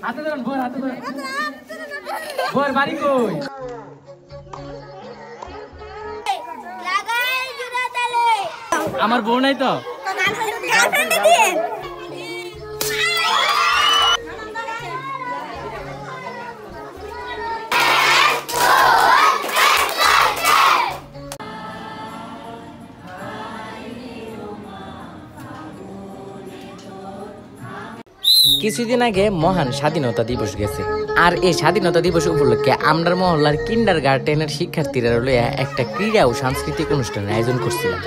হাতে ধরুন ভোর হাতে ধরুন ভোর বাড়ি কই আমার বউ নাই তো কিছুদিন আগে মহান স্বাধীনতা দিবস গেছে আর এই স্বাধীনতা দিবস উপলক্ষে আমরার মহল্লার কিন্ডারগার্টেনের শিক্ষার্থীরা লইয়া একটা ক্রীড়া ও সাংস্কৃতিক অনুষ্ঠানের আয়োজন করছিলাম।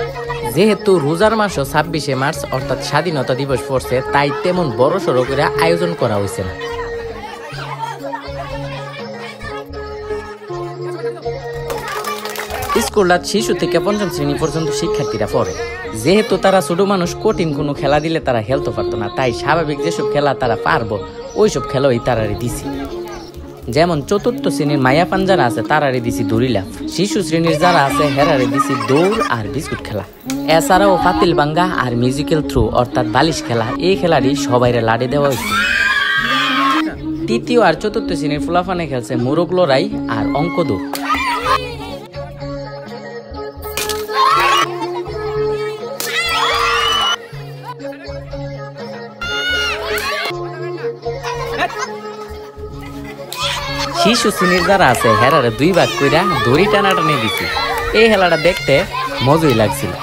যেহেতু রোজার মাস 26শে মার্চ অর্থাৎ স্বাধীনতা দিবস পড়ছে, তাই তেমন বড় সড়ো করে আয়োজন করা হয়েছে না। স্কুলটা শিশু থেকে পঞ্চম শ্রেণী পর্যন্ত শিক্ষার্থীরা পড়ে। যেহেতু তারা ছোট মানুষ, কঠিন কোনো খেলা দিলে তারা খেলতে পারতো না, তাই স্বাভাবিক যেসব খেলা তারা পারবো ওইসব খেলাই তারারে দিছি। যেমন চতুর্থ শ্রেণীর মায়া পান যারা আছে তারারে দিছি দড়ি লাফ, শিশু শ্রেণীর যারা আছে হেরারে দিছি দৌড় আর বিস্কুট খেলা। এছাড়াও পাতিল বাঙ্গা আর মিউজিক্যাল থ্রো অর্থাৎ বালিশ খেলা, এই খেলাটি সবাইরে লাড়ি দেওয়া হয়েছে। তৃতীয় আর চতুর্থ শ্রেণীর ফুলাফানে খেলছে মোরগ লড়াই আর অঙ্ক দৌড়। শিশু শ্রেণীর যারা আছে হেরারে 2 ভাগ কইরা দড়ি টানাটানি দিছি। এই খেলাটা দেখতে মজাই লাগছিল।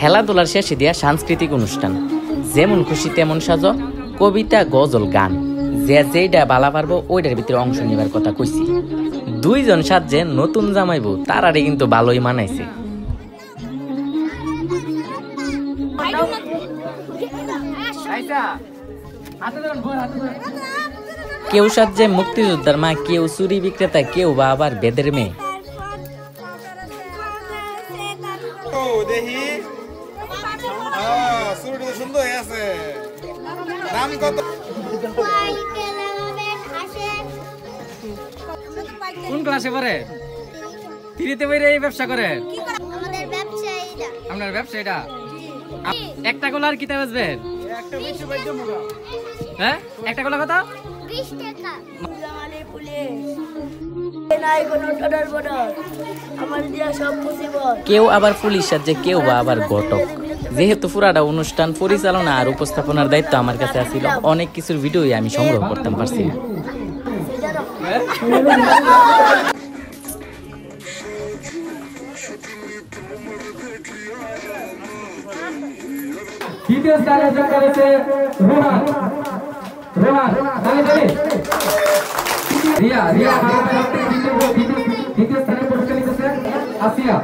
খেলাধুলার শেষে দিয়া সাংস্কৃতিক অনুষ্ঠান, যেমন খুশি তেমন সাজো, কবিতা, গজল, গান, যে যেটা বালা পারবো ওইটার ভিতরে অংশ নেবার কথা কইছি। 2 জন সাজে নতুন জামাইবো, তারারে কিন্তু ভালোই মানাইছে। কেউ সাজে মুক্তিযোদ্ধার মা, কেউ চুরি বিক্রেতা, কেউ বা আবার বেদের মেয়ে। কোন ক্লাসে পড়ে? 3তে পড়ে এই ব্যবসা করে? আপনার ব্যবসা এটা? একটা কলার কিতা বেচবেন? হ্যাঁ, একটা কলা কত? 20 টাকা। কেউ আবার পুলিশ সাজে, কেউ বা আবার ঘটক। যেহেতু পুরাটা অনুষ্ঠান পরিচালনা আর উপস্থাপনার দায়িত্ব আমার কাছে আছিল, অনেক কিছুর ভিডিওই আমি সংগ্রহ করতে পারছি না। দ্বিতীয় স্থানে অর্জন করেছে রোহান। রিয়া দ্বিতীয় স্থানে পুরস্কার জিতেছে আসিয়া।